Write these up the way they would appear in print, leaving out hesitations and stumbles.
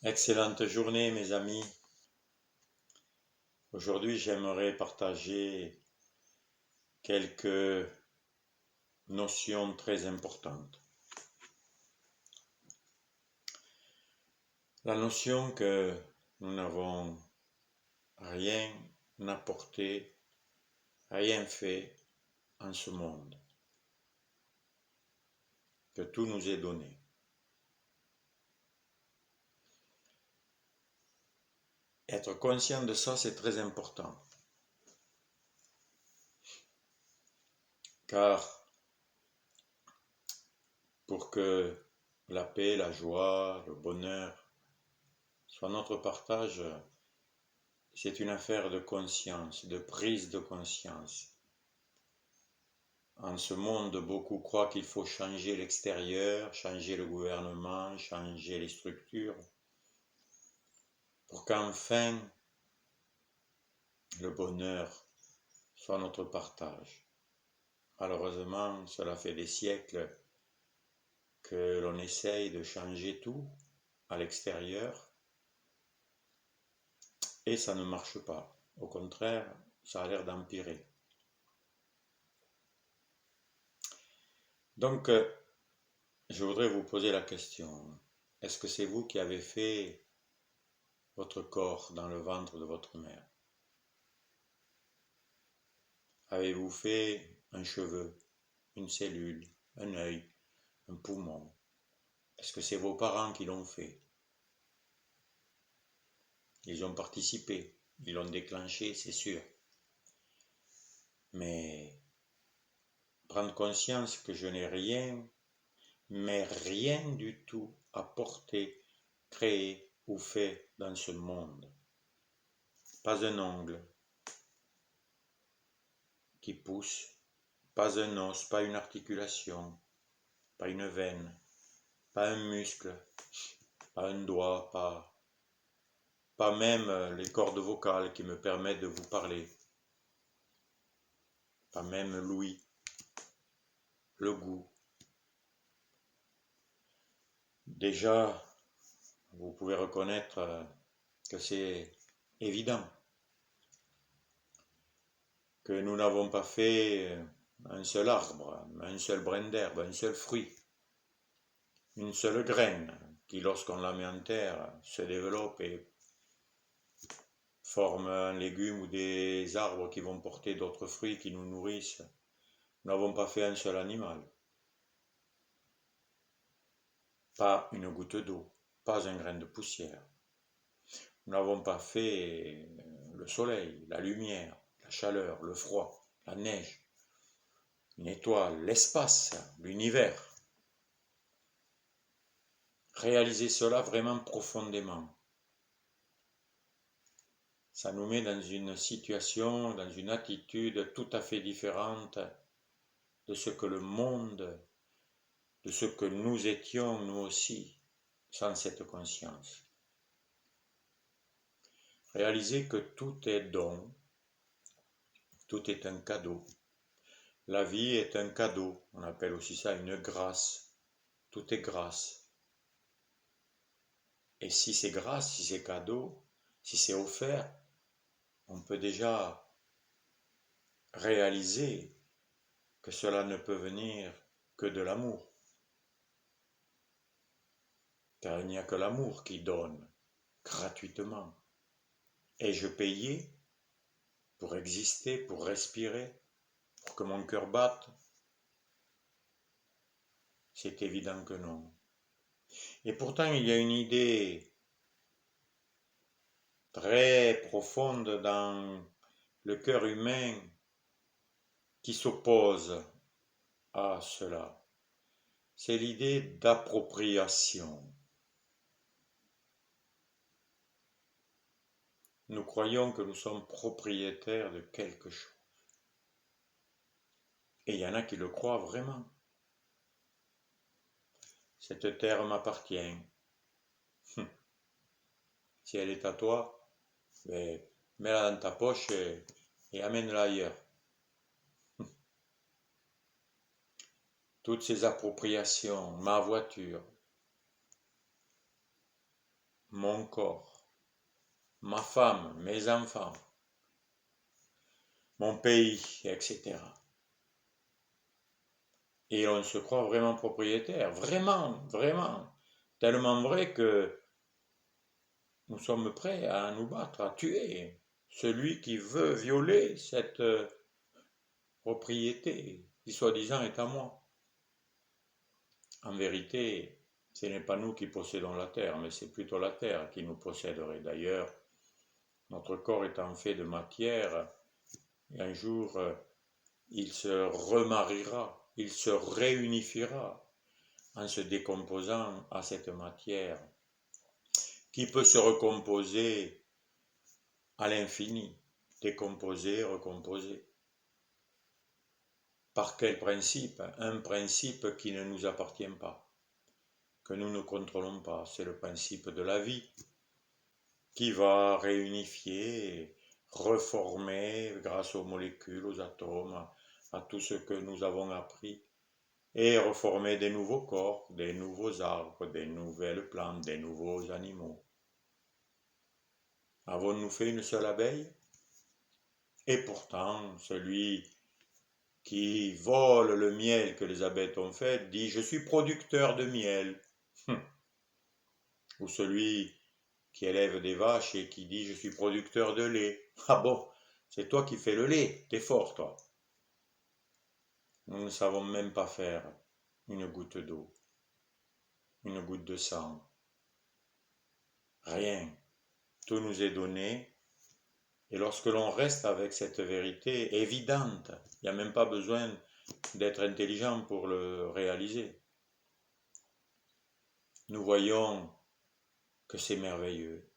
Excellente journée mes amis. Aujourd'hui j'aimerais partager quelques notions très importantes. La notion que nous n'avons rien apporté, rien fait en ce monde, que tout nous est donné. Être conscient de ça, c'est très important. Car pour que la paix, la joie, le bonheur soient notre partage, c'est une affaire de conscience, de prise de conscience. En ce monde, beaucoup croient qu'il faut changer l'extérieur, changer le gouvernement, changer les structures, pour qu'enfin le bonheur soit notre partage. Malheureusement, cela fait des siècles que l'on essaye de changer tout à l'extérieur et ça ne marche pas. Au contraire, ça a l'air d'empirer. Donc, je voudrais vous poser la question, est-ce que c'est vous qui avez fait votre corps dans le ventre de votre mère? Avez-vous fait un cheveu, une cellule, un œil, un poumon? Est-ce que c'est vos parents qui l'ont fait? Ils ont participé, ils l'ont déclenché, c'est sûr. Mais prendre conscience que je n'ai rien, mais rien du tout apporté, créé ou fait dans ce monde. Pas un ongle qui pousse, pas un os, pas une articulation, pas une veine, pas un muscle, pas un doigt, pas même les cordes vocales qui me permettent de vous parler, pas même l'ouïe, le goût. Déjà, vous pouvez reconnaître que c'est évident que nous n'avons pas fait un seul arbre, un seul brin d'herbe, un seul fruit, une seule graine qui, lorsqu'on la met en terre, se développe et forme un légume ou des arbres qui vont porter d'autres fruits qui nous nourrissent. Nous n'avons pas fait un seul animal, pas une goutte d'eau, pas un grain de poussière. Nous n'avons pas fait le soleil, la lumière, la chaleur, le froid, la neige, une étoile, l'espace, l'univers. Réaliser cela vraiment profondément, ça nous met dans une situation, dans une attitude tout à fait différente de ce que le monde, de ce que nous étions nous aussi, sans cette conscience. Réaliser que tout est don, tout est un cadeau. La vie est un cadeau, on appelle aussi ça une grâce. Tout est grâce. Et si c'est grâce, si c'est cadeau, si c'est offert, on peut déjà réaliser que cela ne peut venir que de l'amour. Car il n'y a que l'amour qui donne gratuitement. Ai-je payé pour exister, pour respirer, pour que mon cœur batte? C'est évident que non. Et pourtant, il y a une idée très profonde dans le cœur humain qui s'oppose à cela. C'est l'idée d'appropriation. Nous croyons que nous sommes propriétaires de quelque chose. Et il y en a qui le croient vraiment. Cette terre m'appartient. Si elle est à toi, ben, mets-la dans ta poche et amène-la ailleurs. Toutes ces appropriations, ma voiture, mon corps, ma femme, mes enfants, mon pays, etc. Et on se croit vraiment propriétaire, vraiment, vraiment, tellement vrai que nous sommes prêts à nous battre, à tuer celui qui veut violer cette propriété qui soi-disant est à moi. En vérité, ce n'est pas nous qui possédons la terre, mais c'est plutôt la terre qui nous posséderait. D'ailleurs, notre corps étant fait de matière, et un jour, il se remariera, il se réunifiera en se décomposant à cette matière qui peut se recomposer à l'infini, décomposer, recomposer. Par quel principe? Un principe qui ne nous appartient pas, que nous ne contrôlons pas. C'est le principe de la vie qui va réunifier, reformer grâce aux molécules, aux atomes, à tout ce que nous avons appris, et reformer des nouveaux corps, des nouveaux arbres, des nouvelles plantes, des nouveaux animaux. Avons-nous fait une seule abeille? Et pourtant, celui qui vole le miel que les abeilles ont fait dit « je suis producteur de miel ». Ou celui qui élève des vaches et qui dit « je suis producteur de lait ». Ah bon, c'est toi qui fais le lait, t'es fort toi. Nous ne savons même pas faire une goutte d'eau, une goutte de sang. Rien. Tout nous est donné. Et lorsque l'on reste avec cette vérité évidente, il n'y a même pas besoin d'être intelligent pour le réaliser. Nous voyons que c'est merveilleux.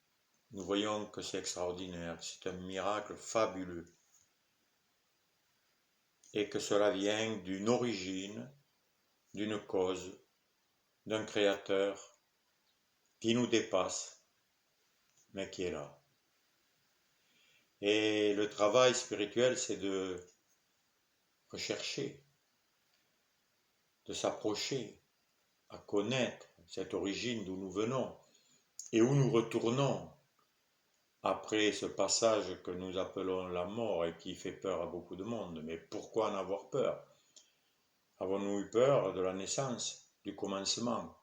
Nous voyons que c'est extraordinaire, que c'est un miracle fabuleux. Et que cela vient d'une origine, d'une cause, d'un créateur qui nous dépasse, mais qui est là. Et le travail spirituel, c'est de rechercher, de s'approcher, à connaître cette origine d'où nous venons et où nous retournons après ce passage que nous appelons la mort et qui fait peur à beaucoup de monde. Mais pourquoi en avoir peur? Avons-nous eu peur de la naissance, du commencement?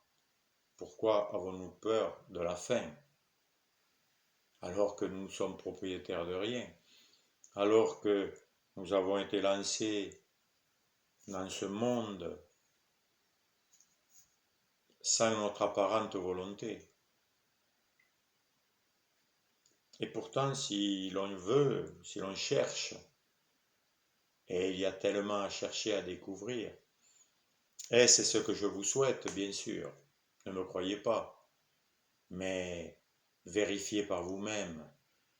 Pourquoi avons-nous peur de la fin? Alors que nous sommes propriétaires de rien, alors que nous avons été lancés dans ce monde sans notre apparente volonté. Et pourtant, si l'on veut, si l'on cherche, et il y a tellement à chercher, à découvrir, et c'est ce que je vous souhaite, bien sûr, ne me croyez pas, mais vérifiez par vous-même,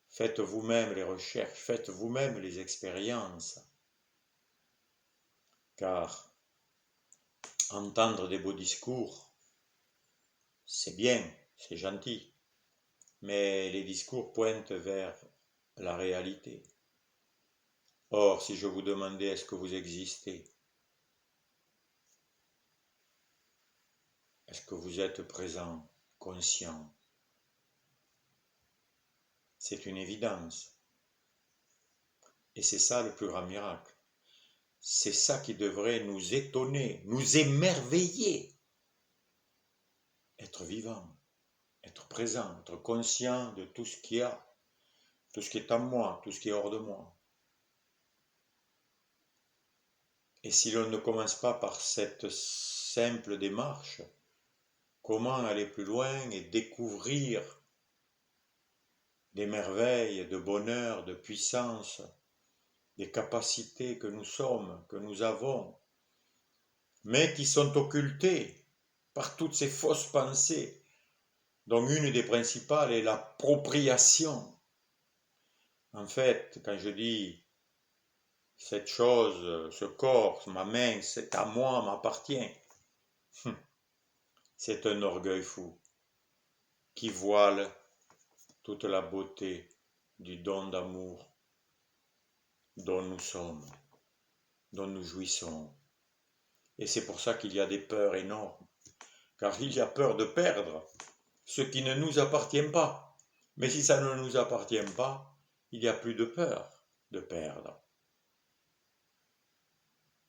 faites vous-même les recherches, faites vous-même les expériences, car entendre des beaux discours, c'est bien, c'est gentil, mais les discours pointent vers la réalité. Or, si je vous demandais est-ce que vous existez, est-ce que vous êtes présent, conscient? C'est une évidence. Et c'est ça le plus grand miracle. C'est ça qui devrait nous étonner, nous émerveiller. Être vivant, être présent, être conscient de tout ce qu'il y a, tout ce qui est en moi, tout ce qui est hors de moi. Et si l'on ne commence pas par cette simple démarche, comment aller plus loin et découvrir des merveilles de bonheur, de puissance, des capacités que nous sommes, que nous avons, mais qui sont occultées par toutes ces fausses pensées, dont une des principales est l'appropriation. En fait, quand je dis cette chose, ce corps, ma main, c'est à moi, m'appartient, c'est un orgueil fou qui voile toute la beauté du don d'amour dont nous sommes, dont nous jouissons. Et c'est pour ça qu'il y a des peurs énormes, car il y a peur de perdre ce qui ne nous appartient pas. Mais si ça ne nous appartient pas, il n'y a plus de peur de perdre,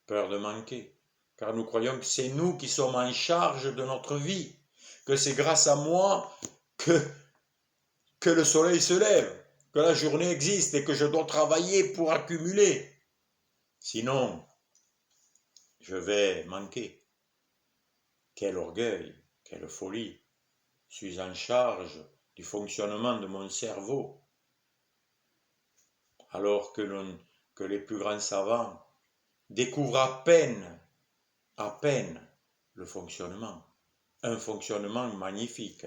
peur de manquer, car nous croyons que c'est nous qui sommes en charge de notre vie, que c'est grâce à moi que le soleil se lève, que la journée existe et que je dois travailler pour accumuler. Sinon, je vais manquer. Quel orgueil, quelle folie. Je suis en charge du fonctionnement de mon cerveau, alors que les plus grands savants découvrent à peine le fonctionnement. Un fonctionnement magnifique,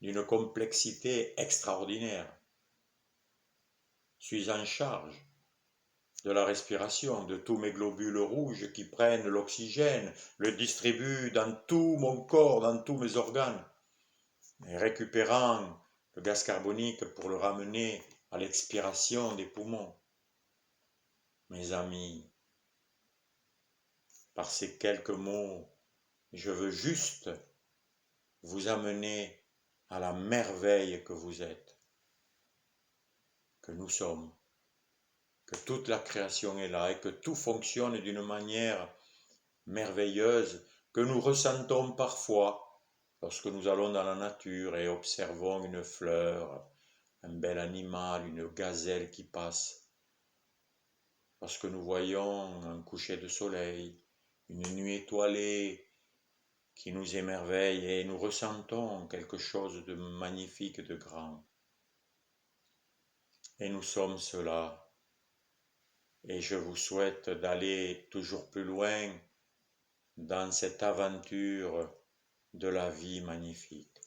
d'une complexité extraordinaire. Je suis en charge de la respiration, de tous mes globules rouges qui prennent l'oxygène, le distribuent dans tout mon corps, dans tous mes organes, et récupérant le gaz carbonique pour le ramener à l'expiration des poumons. Mes amis, par ces quelques mots, je veux juste vous amener à la merveille que vous êtes, que nous sommes, que toute la création est là et que tout fonctionne d'une manière merveilleuse que nous ressentons parfois lorsque nous allons dans la nature et observons une fleur, un bel animal, une gazelle qui passe, lorsque nous voyons un coucher de soleil, une nuit étoilée qui nous émerveille et nous ressentons quelque chose de magnifique, de grand. Et nous sommes cela. Et je vous souhaite d'aller toujours plus loin dans cette aventure de la vie magnifique.